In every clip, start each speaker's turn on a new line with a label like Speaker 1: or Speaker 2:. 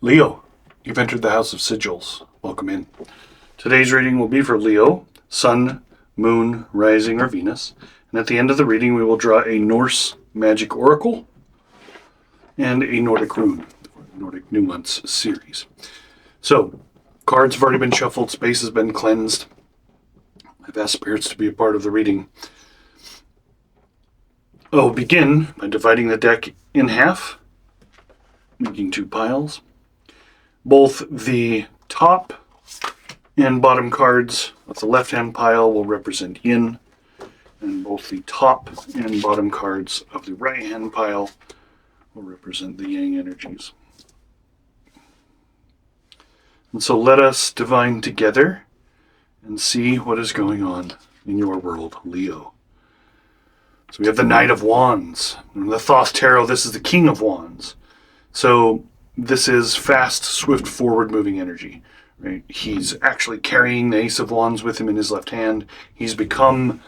Speaker 1: Leo, you've entered the house of Sigils. Welcome in. Today's reading will be for Leo, Sun, Moon, Rising, or Venus. And at the end of the reading, we will draw a Norse magic oracle and a Nordic rune, Nordic NUANCE series. So, cards have already been shuffled, space has been cleansed. I've asked spirits to be a part of the reading. I'll begin by dividing the deck in half, making two piles. Both the top and bottom cards of the left-hand pile will represent yin, and both the top and bottom cards of the right-hand pile will represent the yang energies. And so let us divine together and see what is going on in your world, Leo. So we have the Knight of Wands. In the Thoth Tarot, this is the King of Wands. So this is fast, swift, forward-moving energy. Right? He's actually carrying the Ace of Wands with him in his left hand. He's become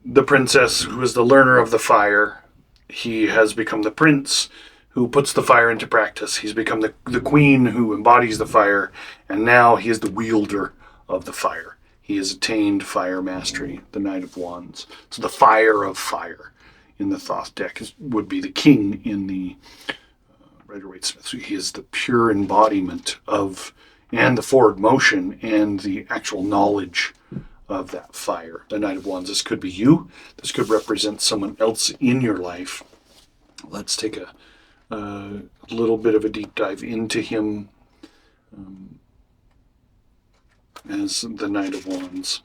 Speaker 1: the princess who is the learner of the fire. He has become the prince who puts the fire into practice. He's become the queen who embodies the fire. And now he is the wielder of the fire. He has attained fire mastery, the Knight of Wands. So the fire of fire in the Thoth deck would be the king in the Rider-Waite-Smith. So he is the pure embodiment of, and the forward motion, and the actual knowledge of that fire. The Knight of Wands, this could be you. This could represent someone else in your life. Let's take a little bit of a deep dive into him as the Knight of Wands.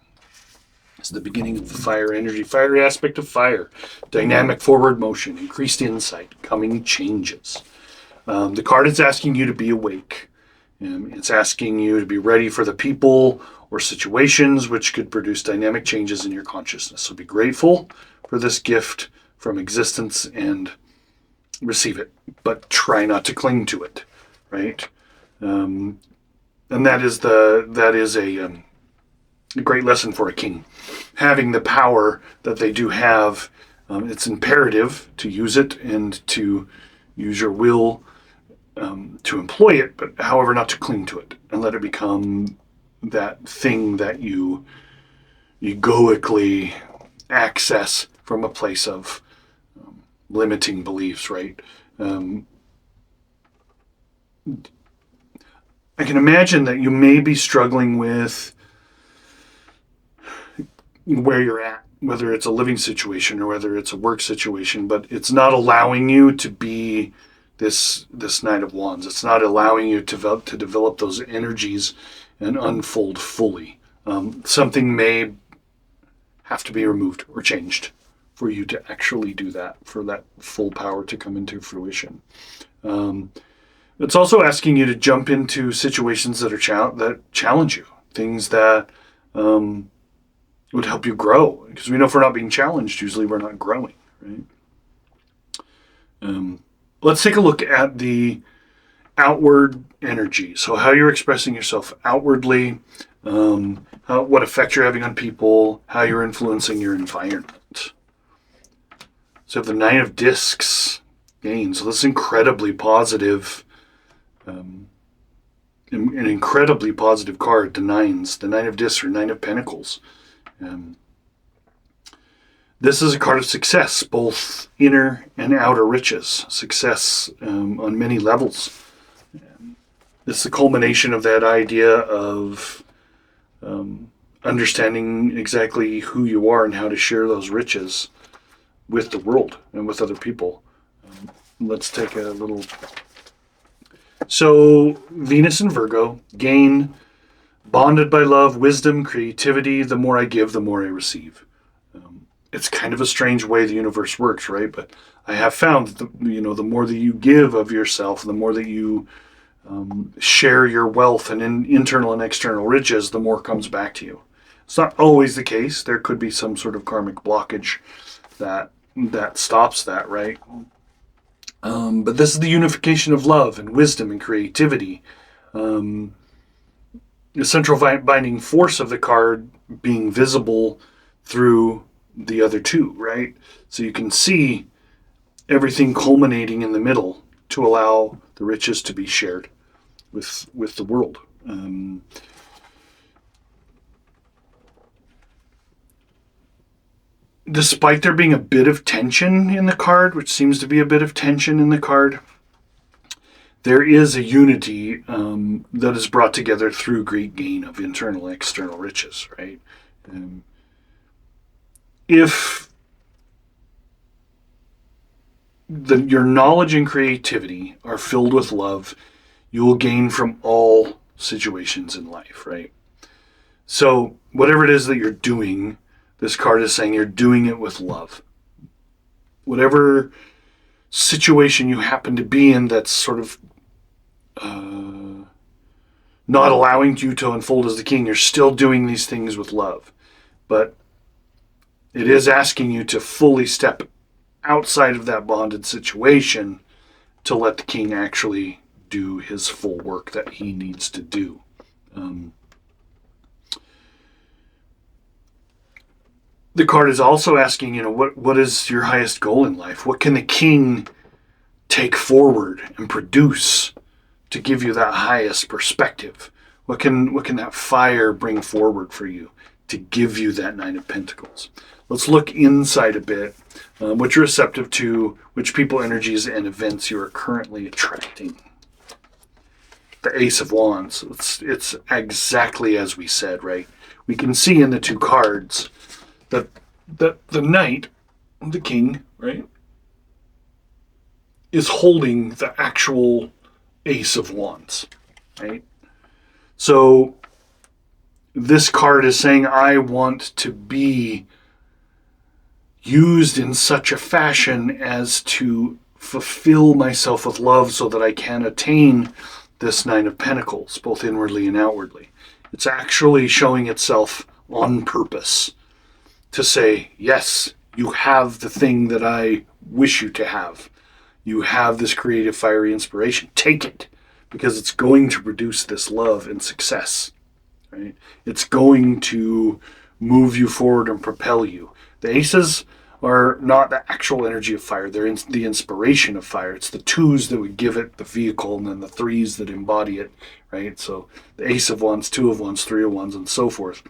Speaker 1: It's the beginning of the fire energy, fiery aspect of fire, dynamic forward motion, increased insight, coming changes. The card is asking you to be awake. It's asking you to be ready for the people or situations which could produce dynamic changes in your consciousness. So be grateful for this gift from existence and receive it, but try not to cling to it, right? And that is a great lesson for a king. Having the power that they do have, it's imperative to use it and to use your will to employ it, but however not to cling to it and let it become that thing that you egoically access from a place of limiting beliefs, right? I can imagine that you may be struggling with where you're at, whether it's a living situation or whether it's a work situation, but it's not allowing you to be this Knight of Wands. It's not allowing you to develop those energies and unfold fully. Something may have to be removed or changed for you to actually do that, for that full power to come into fruition. It's also asking you to jump into situations that that challenge you, things that would help you grow. Because we know if we're not being challenged, usually we're not growing, right? Let's take a look at the outward energy. So how you're expressing yourself outwardly, what effect you're having on people, how you're influencing your environment. So the Nine of Discs gain. So this is incredibly positive, an incredibly positive card, the Nines, the Nine of Discs or Nine of Pentacles. This is a card of success, both inner and outer riches. Success on many levels. It's the culmination of that idea of understanding exactly who you are and how to share those riches with the world and with other people. Let's take a little... So, Venus and Virgo gain, bonded by love, wisdom, creativity. The more I give, the more I receive. It's kind of a strange way the universe works, right? But I have found that the more that you give of yourself, the more that you share your wealth and internal and external riches, the more comes back to you. It's not always the case. There could be some sort of karmic blockage that stops that, right? But this is the unification of love and wisdom and creativity. The central binding force of the card being visible through the other two, right? So you can see everything culminating in the middle to allow the riches to be shared. with the world. Despite there being a bit of tension in the card, which seems to be a bit of tension in the card, there is a unity that is brought together through great gain of internal and external riches, right? If your knowledge and creativity are filled with love, you will gain from all situations in life, right? So whatever it is that you're doing, this card is saying you're doing it with love. Whatever situation you happen to be in that's sort of not allowing you to unfold as the king, you're still doing these things with love. But it is asking you to fully step outside of that bonded situation to let the king actually do his full work that he needs to do. The card is also asking, what is your highest goal in life? What can the king take forward and produce to give you that highest perspective? What can that fire bring forward for you to give you that Nine of Pentacles? Let's look inside a bit. What you're receptive to, which people, energies, and events you are currently attracting. The Ace of Wands. It's exactly as we said, right? We can see in the two cards that the Knight, the King, right, is holding the actual Ace of Wands, right? So this card is saying, I want to be used in such a fashion as to fulfill myself with love so that I can attain this Nine of Pentacles, both inwardly and outwardly. It's actually showing itself on purpose to say, yes, you have the thing that I wish you to have. You have this creative, fiery inspiration. Take it, because it's going to produce this love and success, right? It's going to move you forward and propel you. The aces are not the actual energy of fire. They're the inspiration of fire. It's the twos that would give it the vehicle, and then the threes that embody it, right? So the Ace of Wands, Two of Wands, Three of Wands, and so forth.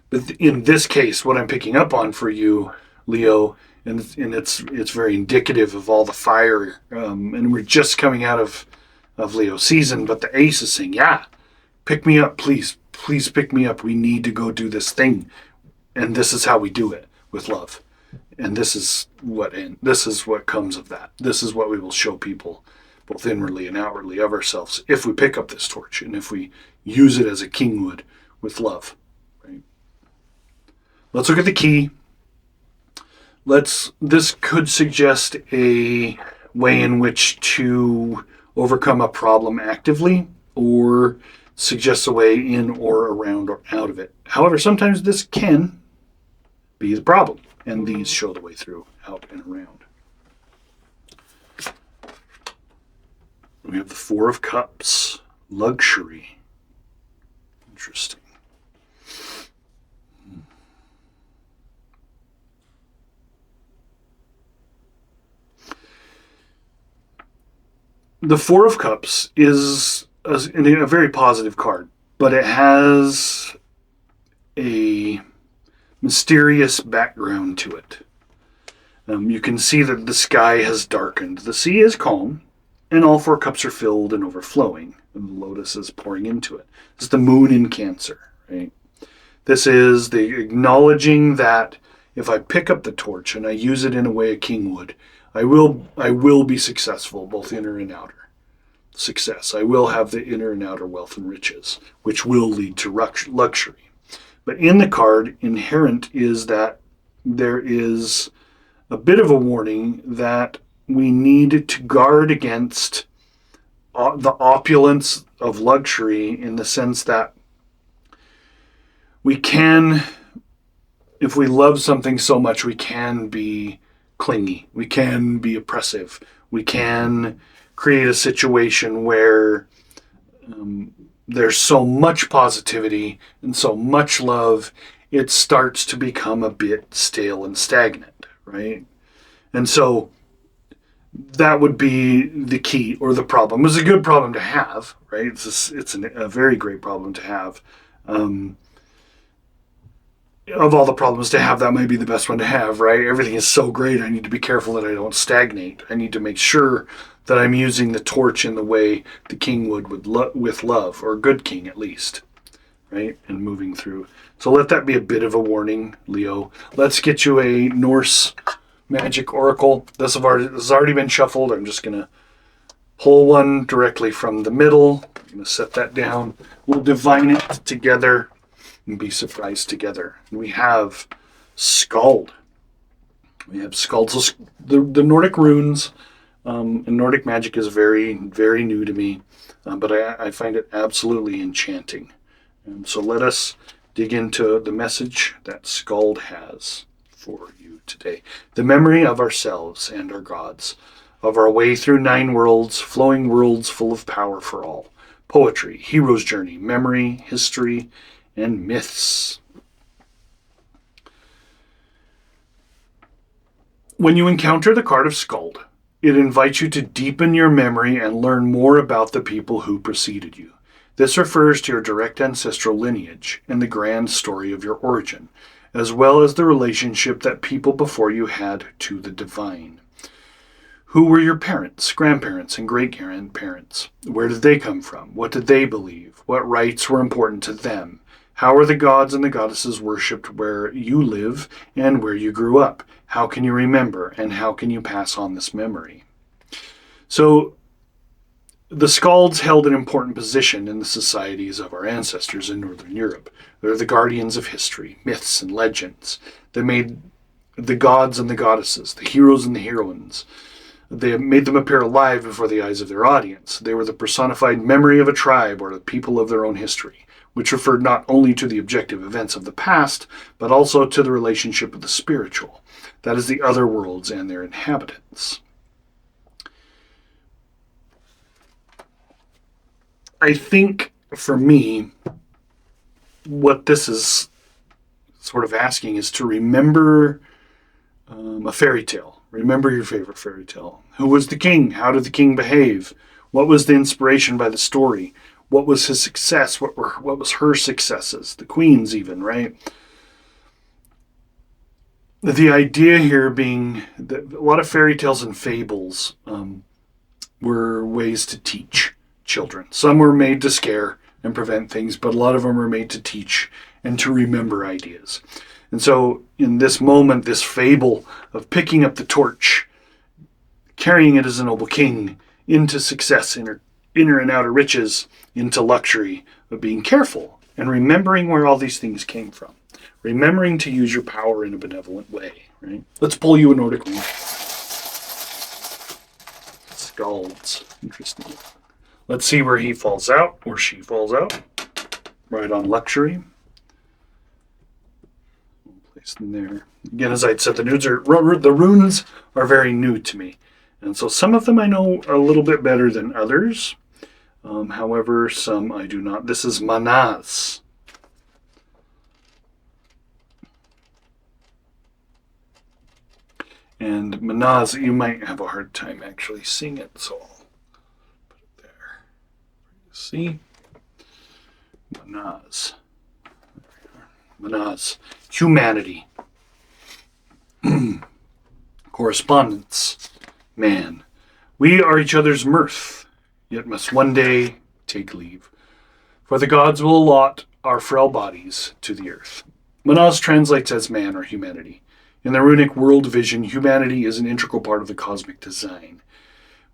Speaker 1: But in this case, what I'm picking up on for you, Leo, and it's very indicative of all the fire, and we're just coming out of Leo season, but the Ace is saying, yeah, pick me up, please pick me up. We need to go do this thing, and this is how we do it, with love. And this is what comes of that. This is what we will show people, both inwardly and outwardly, of ourselves, if we pick up this torch and if we use it as a king would, with love. Right? Let's look at the key. This could suggest a way in which to overcome a problem actively, or suggest a way in or around or out of it. However, sometimes this can be the problem, and these show the way through, out and around. We have the Four of Cups, luxury. Interesting. The Four of Cups is a very positive card, but it has a mysterious background to it. You can see that the sky has darkened. The sea is calm, and all four cups are filled and overflowing, and the lotus is pouring into it. This is the moon in Cancer, right? This is the acknowledging that if I pick up the torch and I use it in a way a king would, I will be successful, both inner and outer success. I will have the inner and outer wealth and riches, which will lead to luxury. But in the card, inherent is that there is a bit of a warning that we need to guard against the opulence of luxury, in the sense that we can, if we love something so much, we can be clingy, we can be oppressive, we can create a situation where there's so much positivity and so much love, it starts to become a bit stale and stagnant, right? And so that would be the key or the problem. It's a good problem to have, right? It's a very great problem to have. Of all the problems to have, that might be the best one to have, right? Everything is so great. I need to be careful that I don't stagnate. I need to make sure that I'm using the torch in the way the king would with love, or a good king at least, right? And moving through. So let that be a bit of a warning, Leo. Let's get you a Norse magic oracle. This has already been shuffled. I'm just going to pull one directly from the middle. I'm going to set that down. We'll divine it together and be surprised together. And we have Skald. We have Skald. So the Nordic runes and Nordic magic is very, very new to me, but I find it absolutely enchanting. And so let us dig into the message that Skald has for you today. The memory of ourselves and our gods, of our way through 9 worlds, flowing worlds full of power for all. Poetry, hero's journey, memory, history, and myths. When you encounter the card of Skald, it invites you to deepen your memory and learn more about the people who preceded you. This refers to your direct ancestral lineage and the grand story of your origin, as well as the relationship that people before you had to the divine. Who were your parents, grandparents, and great-grandparents? Where did they come from? What did they believe? What rites were important to them? How are the gods and the goddesses worshipped where you live and where you grew up? How can you remember, and how can you pass on this memory? So, the Skalds held an important position in the societies of our ancestors in Northern Europe. They're the guardians of history, myths, and legends. They made the gods and the goddesses, the heroes and the heroines. They made them appear alive before the eyes of their audience. They were the personified memory of a tribe or the people of their own history, which referred not only to the objective events of the past, but also to the relationship of the spiritual. That is, the other worlds and their inhabitants. I think, for me, what this is sort of asking is to remember a fairy tale. Remember your favorite fairy tale. Who was the king? How did the king behave? What was the inspiration by the story? What was his success? What was her successes? The queen's even, right? The idea here being that a lot of fairy tales and fables were ways to teach children. Some were made to scare and prevent things, but a lot of them were made to teach and to remember ideas. And so in this moment, this fable of picking up the torch, carrying it as a noble king into success, inner and outer riches, into luxury, but being careful and remembering where all these things came from. Remembering to use your power in a benevolent way, right? Let's pull you a Nordic one. Skalds. Interesting. Let's see where he falls out, or she falls out. Right on luxury. We'll place them there. Again, as I said, the runes are very new to me. And so some of them I know a little bit better than others. However, some I do not. This is Manaz. And Manaz, you might have a hard time actually seeing it, so I'll put it there. See? Manaz. Manaz. Humanity. Correspondence. Man. We are each other's mirth, yet must one day take leave. For the gods will allot our frail bodies to the earth. Manaz translates as man or humanity. In the runic world vision, humanity is an integral part of the cosmic design.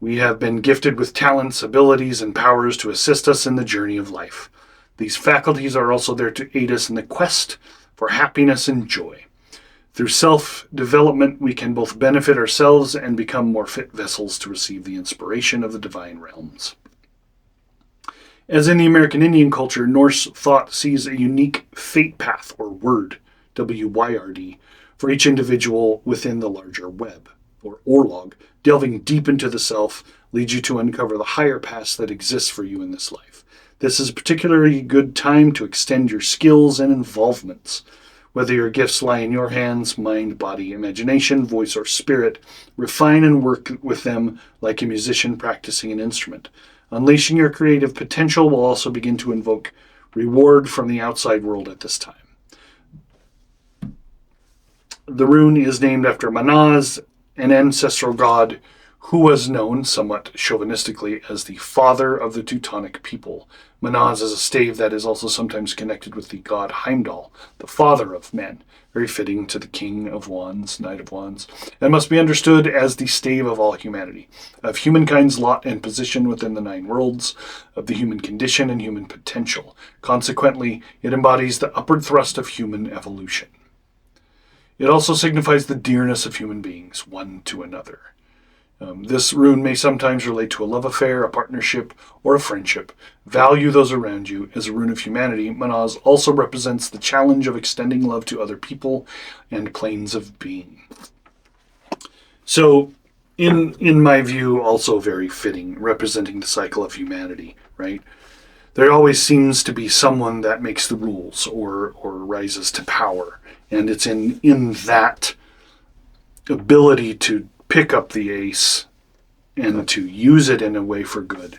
Speaker 1: We have been gifted with talents, abilities, and powers to assist us in the journey of life. These faculties are also there to aid us in the quest for happiness and joy. Through self-development, we can both benefit ourselves and become more fit vessels to receive the inspiration of the divine realms. As in the American Indian culture, Norse thought sees a unique fate path, or word, W-Y-R-D, for each individual within the larger web, or orlog. Delving deep into the self leads you to uncover the higher paths that exist for you in this life. This is a particularly good time to extend your skills and involvements Whether your gifts lie in your hands, mind, body, imagination, voice, or spirit, refine and work with them like a musician practicing an instrument. Unleashing your creative potential will also begin to invoke reward from the outside world at this time. The rune is named after Manaz, an ancestral god who was known, somewhat chauvinistically, as the father of the Teutonic people. Manaz is a stave that is also sometimes connected with the god Heimdall, the father of men, very fitting to the King of Wands, Knight of Wands, and must be understood as the stave of all humanity, of humankind's lot and position within the 9 worlds, of the human condition and human potential. Consequently, it embodies the upward thrust of human evolution. It also signifies the dearness of human beings, one to another. This rune may sometimes relate to a love affair, a partnership, or a friendship. Value those around you. As a rune of humanity, Manaz also represents the challenge of extending love to other people and planes of being. So, in my view, also very fitting, representing the cycle of humanity, right? There always seems to be someone that makes the rules or rises to power. And it's in that ability to pick up the ace and to use it in a way for good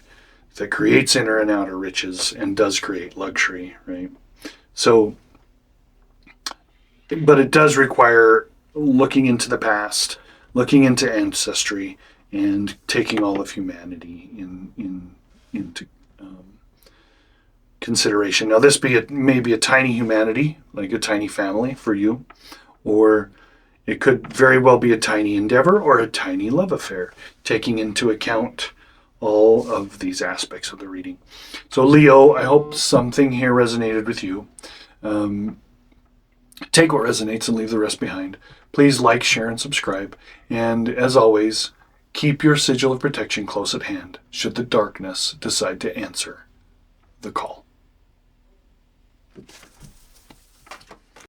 Speaker 1: that creates inner and outer riches and does create luxury, right? So, but it does require looking into the past, looking into ancestry, and taking all of humanity into consideration. Now, this may be a tiny humanity, like a tiny family for you, or it could very well be a tiny endeavor or a tiny love affair, taking into account all of these aspects of the reading. So, Leo, I hope something here resonated with you. Take what resonates and leave the rest behind. Please like, share, and subscribe. And as always, keep your sigil of protection close at hand should the darkness decide to answer the call.